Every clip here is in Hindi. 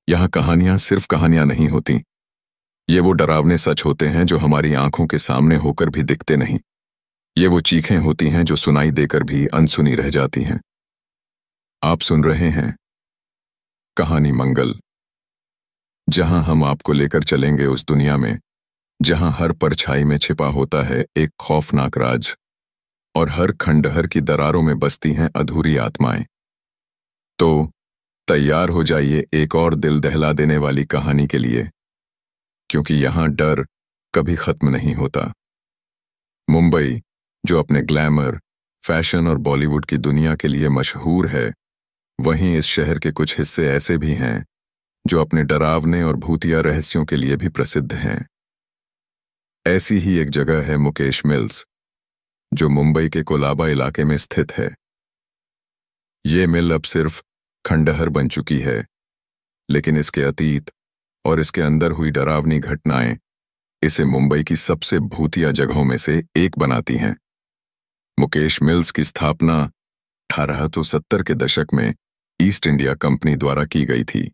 यहाँ कहानियां सिर्फ कहानियां नहीं होती। ये वो डरावने सच होते हैं जो हमारी आंखों के सामने होकर भी दिखते नहीं। ये वो चीखें होती हैं जो सुनाई देकर भी अनसुनी रह जाती हैं। आप सुन रहे हैं कहानी मंगल, जहां हम आपको लेकर चलेंगे उस दुनिया में जहां हर परछाई में छिपा होता है एक खौफनाक राज और हर खंडहर की दरारों में बसती हैं अधूरी आत्माएं। तो तैयार हो जाइए एक और दिल दहला देने वाली कहानी के लिए, क्योंकि यहां डर कभी खत्म नहीं होता। मुंबई, जो अपने ग्लैमर, फैशन और बॉलीवुड की दुनिया के लिए मशहूर है, वहीं इस शहर के कुछ हिस्से ऐसे भी हैं जो अपने डरावने और भूतिया रहस्यों के लिए भी प्रसिद्ध हैं। ऐसी ही एक जगह है मुकेश मिल्स, जो मुंबई के कोलाबा इलाके में स्थित है। ये मिल अब सिर्फ खंडहर बन चुकी है, लेकिन इसके अतीत और इसके अंदर हुई डरावनी घटनाएं इसे मुंबई की सबसे भूतिया जगहों में से एक बनाती हैं। मुकेश मिल्स की स्थापना 1870 के दशक में ईस्ट इंडिया कंपनी द्वारा की गई थी।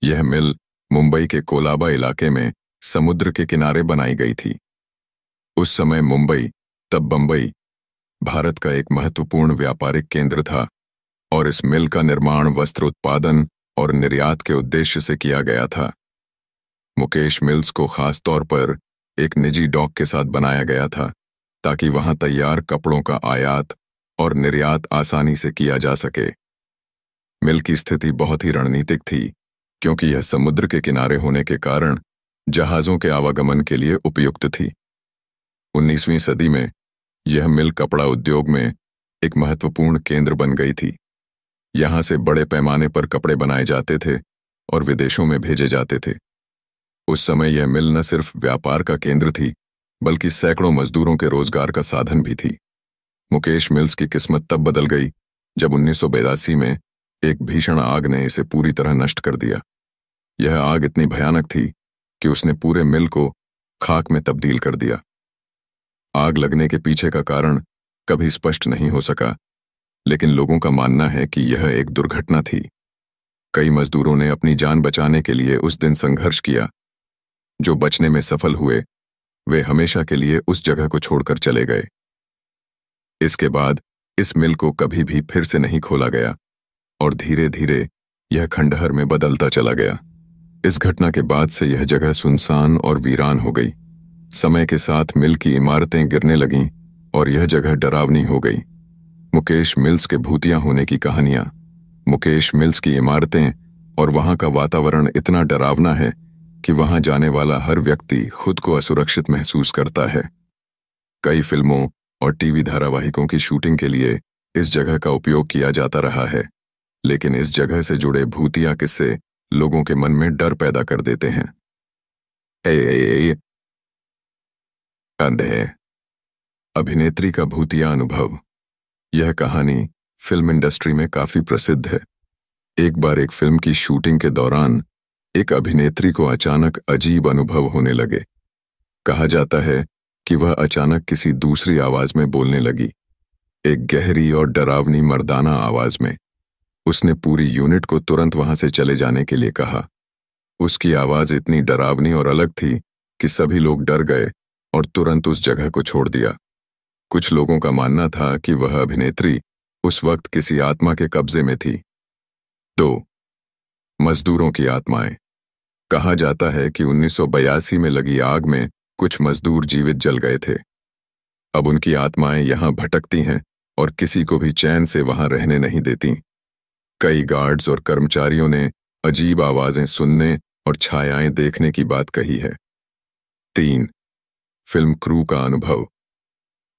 यह मिल मुंबई के कोलाबा इलाके में समुद्र के किनारे बनाई गई थी। उस समय मुंबई, तब बंबई, भारत का एक महत्वपूर्ण व्यापारिक केंद्र था और इस मिल का निर्माण वस्त्र उत्पादन और निर्यात के उद्देश्य से किया गया था। मुकेश मिल्स को खास तौर पर एक निजी डॉक के साथ बनाया गया था ताकि वहां तैयार कपड़ों का आयात और निर्यात आसानी से किया जा सके। मिल की स्थिति बहुत ही रणनीतिक थी, क्योंकि यह समुद्र के किनारे होने के कारण जहाजों के आवागमन के लिए उपयुक्त थी। 19वीं सदी में यह मिल कपड़ा उद्योग में एक महत्वपूर्ण केंद्र बन गई थी। यहां से बड़े पैमाने पर कपड़े बनाए जाते थे और विदेशों में भेजे जाते थे। उस समय यह मिल न सिर्फ व्यापार का केंद्र थी, बल्कि सैकड़ों मजदूरों के रोजगार का साधन भी थी। मुकेश मिल्स की किस्मत तब बदल गई जब 1982 में एक भीषण आग ने इसे पूरी तरह नष्ट कर दिया। यह आग इतनी भयानक थी कि उसने पूरे मिल को खाक में तब्दील कर दिया। आग लगने के पीछे का कारण कभी स्पष्ट नहीं हो सका, लेकिन लोगों का मानना है कि यह एक दुर्घटना थी। कई मजदूरों ने अपनी जान बचाने के लिए उस दिन संघर्ष किया। जो बचने में सफल हुए, वे हमेशा के लिए उस जगह को छोड़कर चले गए। इसके बाद इस मिल को कभी भी फिर से नहीं खोला गया और धीरे धीरे यह खंडहर में बदलता चला गया। इस घटना के बाद से यह जगह सुनसान और वीरान हो गई। समय के साथ मिल की इमारतें गिरने लगीं और यह जगह डरावनी हो गई। मुकेश मिल्स के भूतिया होने की कहानियां। मुकेश मिल्स की इमारतें और वहां का वातावरण इतना डरावना है कि वहां जाने वाला हर व्यक्ति खुद को असुरक्षित महसूस करता है। कई फिल्मों और टीवी धारावाहिकों की शूटिंग के लिए इस जगह का उपयोग किया जाता रहा है, लेकिन इस जगह से जुड़े भूतिया किस्से लोगों के मन में डर पैदा कर देते हैं। अंधे अभिनेत्री का भूतिया अनुभव। यह कहानी फिल्म इंडस्ट्री में काफी प्रसिद्ध है। एक बार एक फिल्म की शूटिंग के दौरान एक अभिनेत्री को अचानक अजीब अनुभव होने लगे। कहा जाता है कि वह अचानक किसी दूसरी आवाज में बोलने लगी, एक गहरी और डरावनी मर्दाना आवाज में। उसने पूरी यूनिट को तुरंत वहां से चले जाने के लिए कहा। उसकी आवाज इतनी डरावनी और अलग थी कि सभी लोग डर गए और तुरंत उस जगह को छोड़ दिया। कुछ लोगों का मानना था कि वह अभिनेत्री उस वक्त किसी आत्मा के कब्जे में थी। 2. मजदूरों की आत्माएं। कहा जाता है कि 1982 में लगी आग में कुछ मजदूर जीवित जल गए थे। अब उनकी आत्माएं यहां भटकती हैं और किसी को भी चैन से वहां रहने नहीं देती। कई गार्ड्स और कर्मचारियों ने अजीब आवाजें सुनने और छायाएं देखने की बात कही है। 3. फिल्म क्रू का अनुभव।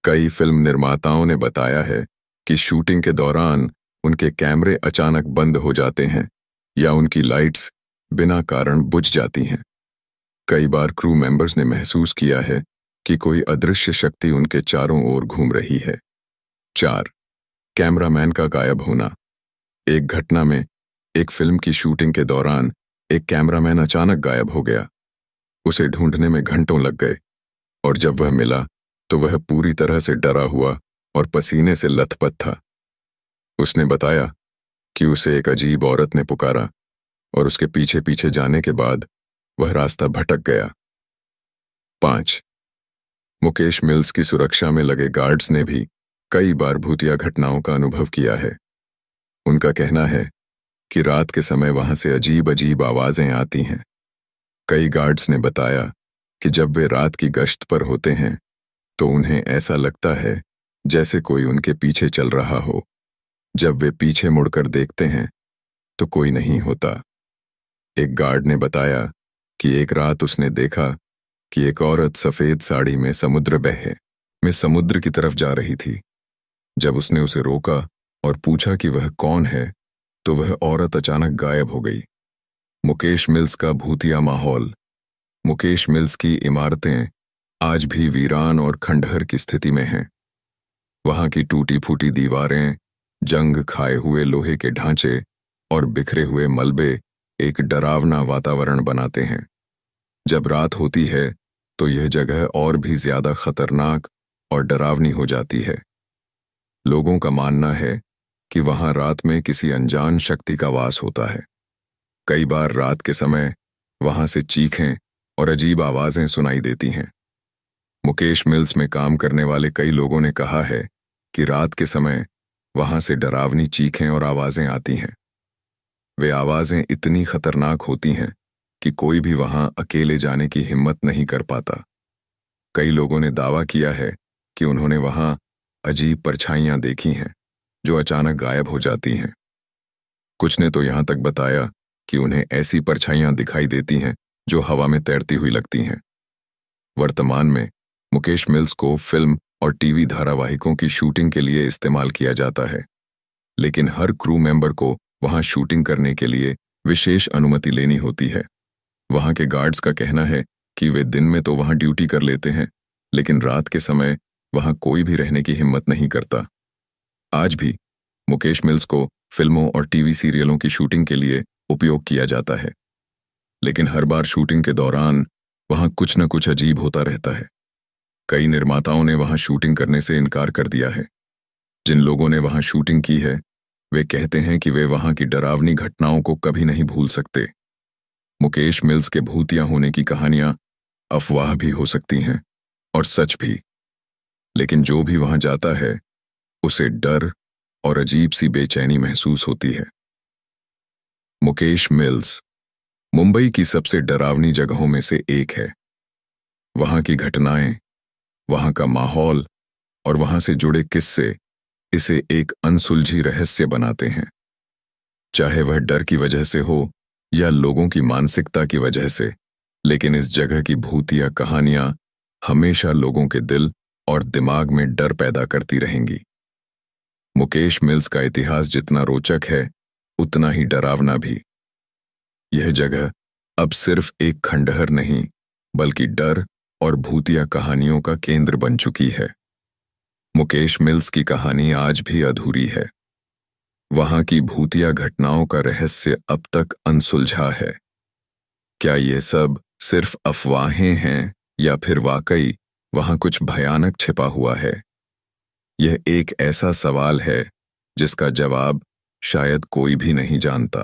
कई फिल्म निर्माताओं ने बताया है कि शूटिंग के दौरान उनके कैमरे अचानक बंद हो जाते हैं या उनकी लाइट्स बिना कारण बुझ जाती हैं। कई बार क्रू मेंबर्स ने महसूस किया है कि कोई अदृश्य शक्ति उनके चारों ओर घूम रही है। 4. कैमरामैन का गायब होना। एक घटना में एक फिल्म की शूटिंग के दौरान एक कैमरामैन अचानक गायब हो गया। उसे ढूंढने में घंटों लग गए और जब वह मिला तो वह पूरी तरह से डरा हुआ और पसीने से लथपथ था। उसने बताया कि उसे एक अजीब औरत ने पुकारा और उसके पीछे पीछे जाने के बाद वह रास्ता भटक गया। 5. मुकेश मिल्स की सुरक्षा में लगे गार्ड्स ने भी कई बार भूतिया घटनाओं का अनुभव किया है। उनका कहना है कि रात के समय वहां से अजीब अजीब आवाजें आती हैं। कई गार्ड्स ने बताया कि जब वे रात की गश्त पर होते हैं तो उन्हें ऐसा लगता है जैसे कोई उनके पीछे चल रहा हो। जब वे पीछे मुड़कर देखते हैं तो कोई नहीं होता। एक गार्ड ने बताया कि एक रात उसने देखा कि एक औरत सफेद साड़ी में समुद्र की तरफ जा रही थी। जब उसने उसे रोका और पूछा कि वह कौन है तो वह औरत अचानक गायब हो गई। मुकेश मिल्स का भूतिया माहौल। मुकेश मिल्स की इमारतें आज भी वीरान और खंडहर की स्थिति में हैं। वहां की टूटी फूटी दीवारें, जंग खाए हुए लोहे के ढांचे और बिखरे हुए मलबे एक डरावना वातावरण बनाते हैं। जब रात होती है तो यह जगह और भी ज्यादा खतरनाक और डरावनी हो जाती है। लोगों का मानना है कि वहां रात में किसी अनजान शक्ति का वास होता है। कई बार रात के समय वहां से चीखें और अजीब आवाजें सुनाई देती हैं। मुकेश मिल्स में काम करने वाले कई लोगों ने कहा है कि रात के समय वहां से डरावनी चीखें और आवाजें आती हैं। वे आवाजें इतनी खतरनाक होती हैं कि कोई भी वहां अकेले जाने की हिम्मत नहीं कर पाता। कई लोगों ने दावा किया है कि उन्होंने वहां अजीब परछाइयां देखी हैं जो अचानक गायब हो जाती हैं। कुछ ने तो यहां तक बताया कि उन्हें ऐसी परछाइयां दिखाई देती हैं जो हवा में तैरती हुई लगती हैं। वर्तमान में मुकेश मिल्स को फिल्म और टीवी धारावाहिकों की शूटिंग के लिए इस्तेमाल किया जाता है, लेकिन हर क्रू मेंबर को वहां शूटिंग करने के लिए विशेष अनुमति लेनी होती है। वहां के गार्ड्स का कहना है कि वे दिन में तो वहां ड्यूटी कर लेते हैं, लेकिन रात के समय वहां कोई भी रहने की हिम्मत नहीं करता। आज भी मुकेश मिल्स को फिल्मों और टीवी सीरियलों की शूटिंग के लिए उपयोग किया जाता है, लेकिन हर बार शूटिंग के दौरान वहां कुछ न कुछ अजीब होता रहता है। कई निर्माताओं ने वहां शूटिंग करने से इनकार कर दिया है। जिन लोगों ने वहां शूटिंग की है वे कहते हैं कि वे वहां की डरावनी घटनाओं को कभी नहीं भूल सकते। मुकेश मिल्स के भूतिया होने की कहानियां अफवाह भी हो सकती हैं और सच भी, लेकिन जो भी वहां जाता है उसे डर और अजीब सी बेचैनी महसूस होती है। मुकेश मिल्स मुंबई की सबसे डरावनी जगहों में से एक है। वहां की घटनाएं, वहां का माहौल और वहां से जुड़े किस्से इसे एक अनसुलझी रहस्य बनाते हैं। चाहे वह डर की वजह से हो या लोगों की मानसिकता की वजह से, लेकिन इस जगह की भूतिया कहानियां हमेशा लोगों के दिल और दिमाग में डर पैदा करती रहेंगी। मुकेश मिल्स का इतिहास जितना रोचक है उतना ही डरावना भी। यह जगह अब सिर्फ एक खंडहर नहीं बल्कि डर और भूतिया कहानियों का केंद्र बन चुकी है। मुकेश मिल्स की कहानी आज भी अधूरी है। वहां की भूतिया घटनाओं का रहस्य अब तक अनसुलझा है। क्या ये सब सिर्फ अफवाहें हैं या फिर वाकई वहां कुछ भयानक छिपा हुआ है? यह एक ऐसा सवाल है जिसका जवाब शायद कोई भी नहीं जानता।